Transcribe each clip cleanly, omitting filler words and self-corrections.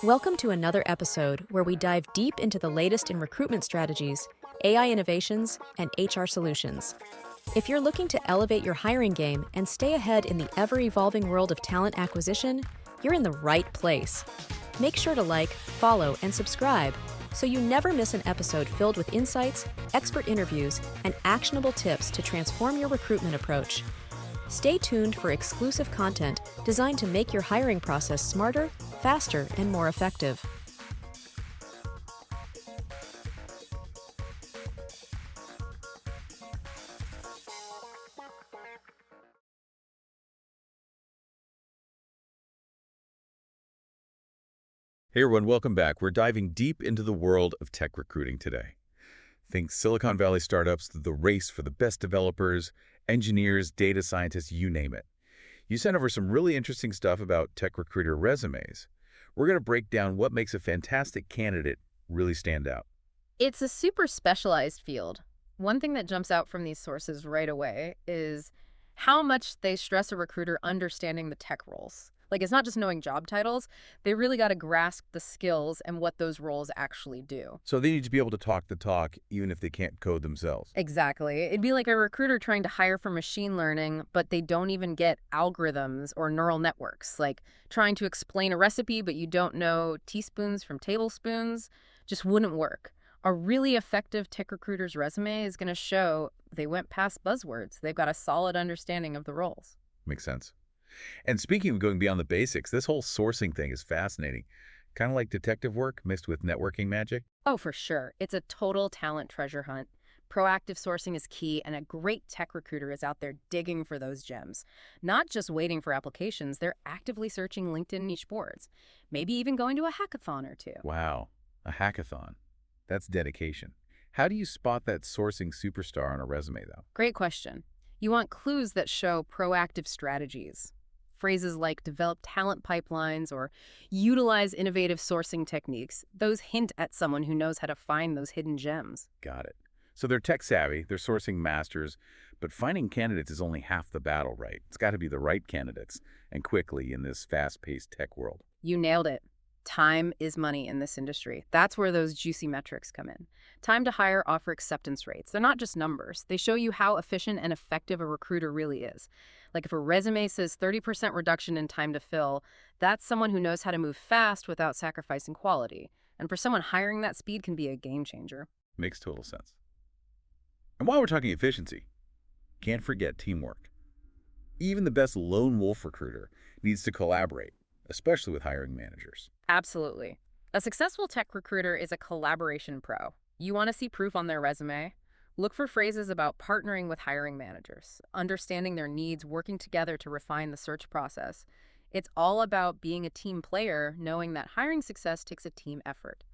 Welcome to another episode where we dive deep into the latest in recruitment strategies, AI innovations, and HR solutions. If you're looking to elevate your hiring game and stay ahead in the ever-evolving world of talent acquisition, you're in the right place. Make sure to like, follow, and subscribe so you never miss an episode filled with insights, expert interviews, and actionable tips to transform your recruitment approach. Stay tuned for exclusive content designed to make your hiring process smarter, faster, and more effective. Hey everyone, welcome back. We're diving deep into the world of tech recruiting today. Think Silicon Valley startups, the race for the best developers, engineers, data scientists, you name it. You sent over some really interesting stuff about tech recruiter resumes. We're going to break down what makes a fantastic candidate really stand out. It's a super specialized field. One thing that jumps out from these sources right away is how much they stress a recruiter understanding the tech roles. Like, it's not just knowing job titles, they really got to grasp the skills and what those roles actually do. So they need to be able to talk the talk even if they can't code themselves. Exactly. It'd be like a recruiter trying to hire for machine learning, but they don't even get algorithms or neural networks. Like trying to explain a recipe, but you don't know teaspoons from tablespoons, just wouldn't work. A really effective tech recruiter's resume is going to show they went past buzzwords. They've got a solid understanding of the roles. Makes sense. And speaking of going beyond the basics, this whole sourcing thing is fascinating. Kind of like detective work mixed with networking magic. Oh, for sure. It's a total talent treasure hunt. Proactive sourcing is key, and a great tech recruiter is out there digging for those gems. Not just waiting for applications, they're actively searching LinkedIn niche boards, maybe even going to a hackathon or two. Wow, a hackathon. That's dedication. How do you spot that sourcing superstar on a resume, though? Great question. You want clues that show proactive strategies. Phrases like develop talent pipelines or utilize innovative sourcing techniques, those hint at someone who knows how to find those hidden gems. Got it. So they're tech savvy, they're sourcing masters, but finding candidates is only half the battle, right? It's got to be the right candidates, and quickly in this fast-paced tech world. You nailed it. Time is money in this industry. That's where those juicy metrics come in. Time to hire offer acceptance rates. They're not just numbers. They show you how efficient and effective a recruiter really is. Like if a resume says 30% reduction in time to fill, that's someone who knows how to move fast without sacrificing quality. And for someone hiring, that speed can be a game changer. Makes total sense. And while we're talking efficiency, can't forget teamwork. Even the best lone wolf recruiter needs to collaborate, especially with hiring managers. Absolutely. A successful tech recruiter is a collaboration pro. You want to see proof on their resume? Look for phrases about partnering with hiring managers, understanding their needs, working together to refine the search process. It's all about being a team player, knowing that hiring success takes a team effort.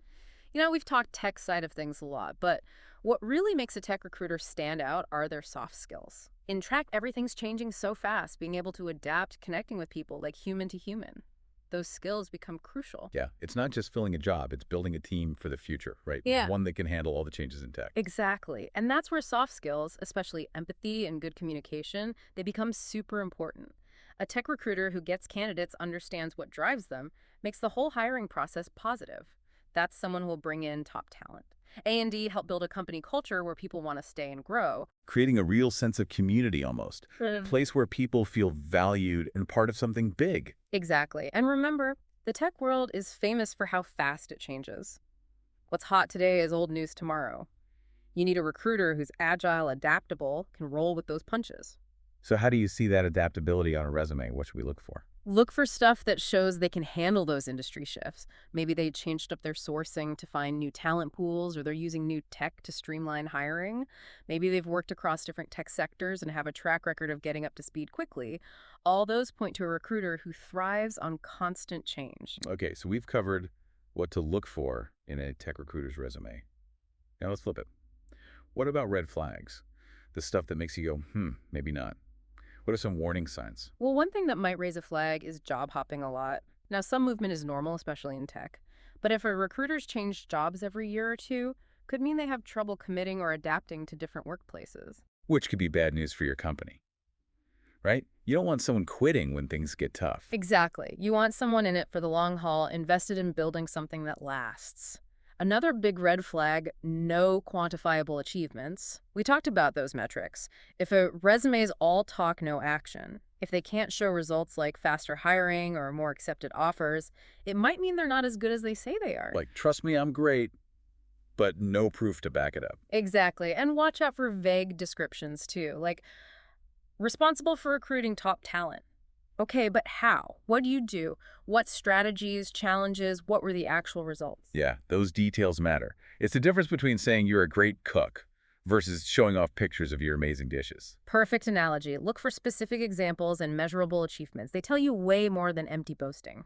We've talked tech side of things a lot, but what really makes a tech recruiter stand out are their soft skills. In track, everything's changing so fast, being able to adapt, connecting with people like human to human. Those skills become crucial. Yeah, it's not just filling a job, it's building a team for the future, right? Yeah. One that can handle all the changes in tech. Exactly. And that's where soft skills, especially empathy and good communication, they become super important. A tech recruiter who gets candidates, understands what drives them, makes the whole hiring process positive. That's someone who will bring in top talent. A&D help build a company culture where people want to stay and grow. Creating a real sense of community almost. Mm. Place where people feel valued and part of something big. Exactly. And remember, the tech world is famous for how fast it changes. What's hot today is old news tomorrow. You need a recruiter who's agile, adaptable, can roll with those punches. So how do you see that adaptability on a resume? What should we look for? Look for stuff that shows they can handle those industry shifts. Maybe they changed up their sourcing to find new talent pools, or they're using new tech to streamline hiring. Maybe they've worked across different tech sectors and have a track record of getting up to speed quickly. All those point to a recruiter who thrives on constant change. Okay, so we've covered what to look for in a tech recruiter's resume. Now let's flip it. What about red flags? The stuff that makes you go, maybe not. What are some warning signs? Well, one thing that might raise a flag is job hopping a lot. Now, some movement is normal, especially in tech. But if a recruiter's changed jobs every year or two, could mean they have trouble committing or adapting to different workplaces. Which could be bad news for your company. right? You don't want someone quitting when things get tough. Exactly. You want someone in it for the long haul, invested in building something that lasts. Another big red flag, no quantifiable achievements. We talked about those metrics. If a resume is all talk, no action, if they can't show results like faster hiring or more accepted offers, it might mean they're not as good as they say they are. Like, trust me, I'm great, but no proof to back it up. Exactly. And watch out for vague descriptions too, like responsible for recruiting top talent. Okay, but how? What do you do? What strategies, challenges, what were the actual results? Yeah, those details matter. It's the difference between saying you're a great cook versus showing off pictures of your amazing dishes. Perfect analogy. Look for specific examples and measurable achievements. They tell you way more than empty boasting.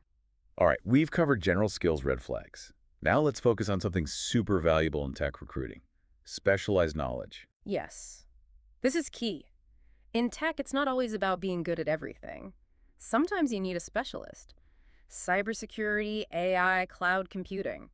All right, we've covered general skills red flags. Now let's focus on something super valuable in tech recruiting: specialized knowledge. Yes. This is key. In tech, it's not always about being good at everything. Sometimes you need a specialist. Cybersecurity, AI, cloud computing.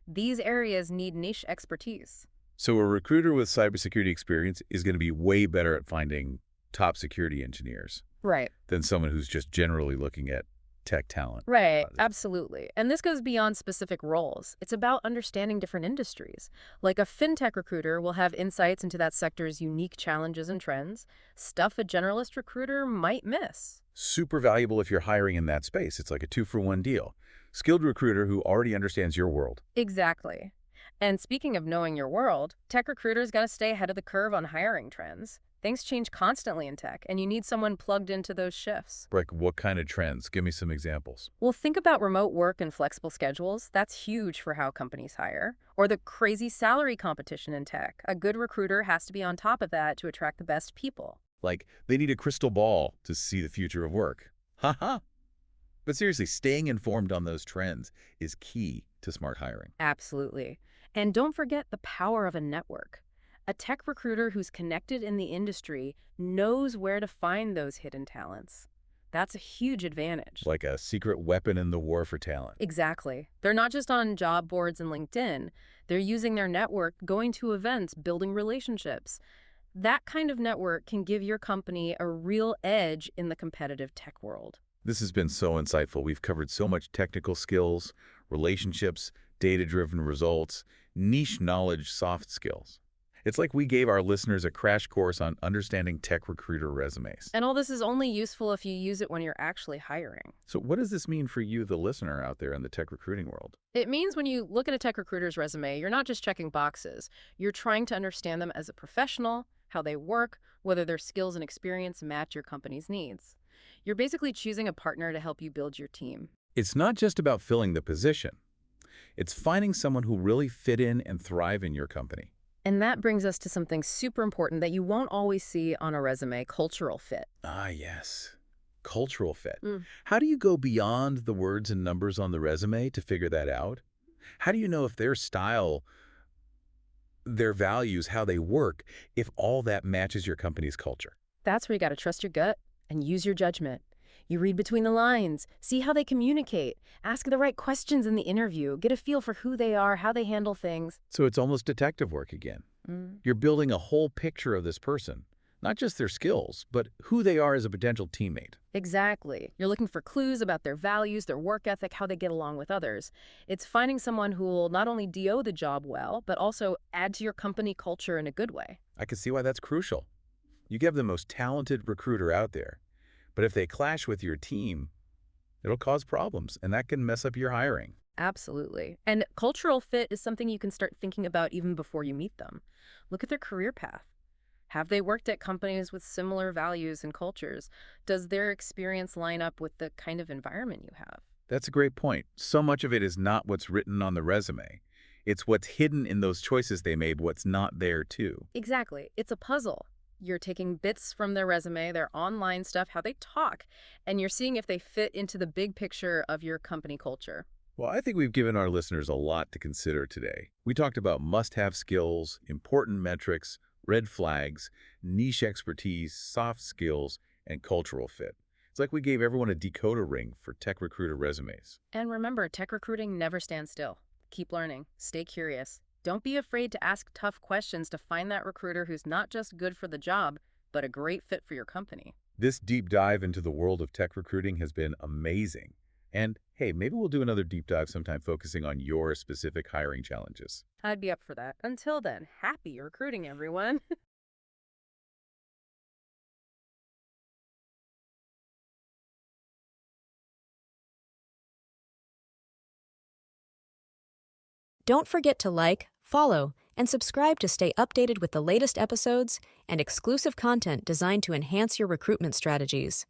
These areas need niche expertise. So a recruiter with cybersecurity experience is going to be way better at finding top security engineers Right. than someone who's just generally looking at tech talent. Right, absolutely. And this goes beyond specific roles. It's about understanding different industries. Like a fintech recruiter will have insights into that sector's unique challenges and trends, stuff a generalist recruiter might miss. Super valuable if you're hiring in that space. It's like a two-for-one deal. Skilled recruiter who already understands your world. Exactly. And speaking of knowing your world, tech recruiters got to stay ahead of the curve on hiring trends. Things change constantly in tech, and you need someone plugged into those shifts. Like, what kind of trends? Give me some examples. Well, think about remote work and flexible schedules. That's huge for how companies hire. Or the crazy salary competition in tech. A good recruiter has to be on top of that to attract the best people. Like, they need a crystal ball to see the future of work. Haha. But seriously, staying informed on those trends is key to smart hiring. Absolutely. And don't forget the power of a network. A tech recruiter who's connected in the industry knows where to find those hidden talents. That's a huge advantage. Like a secret weapon in the war for talent. Exactly. They're not just on job boards and LinkedIn. They're using their network, going to events, building relationships. That kind of network can give your company a real edge in the competitive tech world. This has been so insightful. We've covered so much technical skills, relationships, data-driven results, niche knowledge, soft skills. It's like we gave our listeners a crash course on understanding tech recruiter resumes. And all this is only useful if you use it when you're actually hiring. So what does this mean for you, the listener out there in the tech recruiting world? It means when you look at a tech recruiter's resume, you're not just checking boxes. You're trying to understand them as a professional, how they work, whether their skills and experience match your company's needs. You're basically choosing a partner to help you build your team. It's not just about filling the position. It's finding someone who really fit in and thrive in your company. And that brings us to something super important that you won't always see on a resume: cultural fit. Ah, yes. Cultural fit. Mm. How do you go beyond the words and numbers on the resume to figure that out? How do you know if their style, their values, how they work, if all that matches your company's culture? That's where you got to trust your gut and use your judgment. You read between the lines, see how they communicate, ask the right questions in the interview, get a feel for who they are, how they handle things. So it's almost detective work again. You're building a whole picture of this person, not just their skills, but who they are as a potential teammate. Exactly. You're looking for clues about their values, their work ethic, how they get along with others. It's finding someone who will not only DO the job well, but also add to your company culture in a good way. I can see why that's crucial. You give the most talented recruiter out there, but if they clash with your team, it'll cause problems, and that can mess up your hiring. Absolutely. And cultural fit is something you can start thinking about even before you meet them. Look at their career path. Have they worked at companies with similar values and cultures? Does their experience line up with the kind of environment you have? That's a great point. So much of it is not what's written on the resume. It's what's hidden in those choices they made, what's not there too. Exactly. It's a puzzle. You're taking bits from their resume, their online stuff, how they talk, and you're seeing if they fit into the big picture of your company culture. Well, I think we've given our listeners a lot to consider today. We talked about must-have skills, important metrics, red flags, niche expertise, soft skills, and cultural fit. It's like we gave everyone a decoder ring for tech recruiter resumes. And remember, tech recruiting never stands still. Keep learning. Stay curious. Don't be afraid to ask tough questions to find that recruiter who's not just good for the job, but a great fit for your company. This deep dive into the world of tech recruiting has been amazing. And hey, maybe we'll do another deep dive sometime focusing on your specific hiring challenges. I'd be up for that. Until then, happy recruiting, everyone. Don't forget to like, follow, and subscribe to stay updated with the latest episodes and exclusive content designed to enhance your recruitment strategies.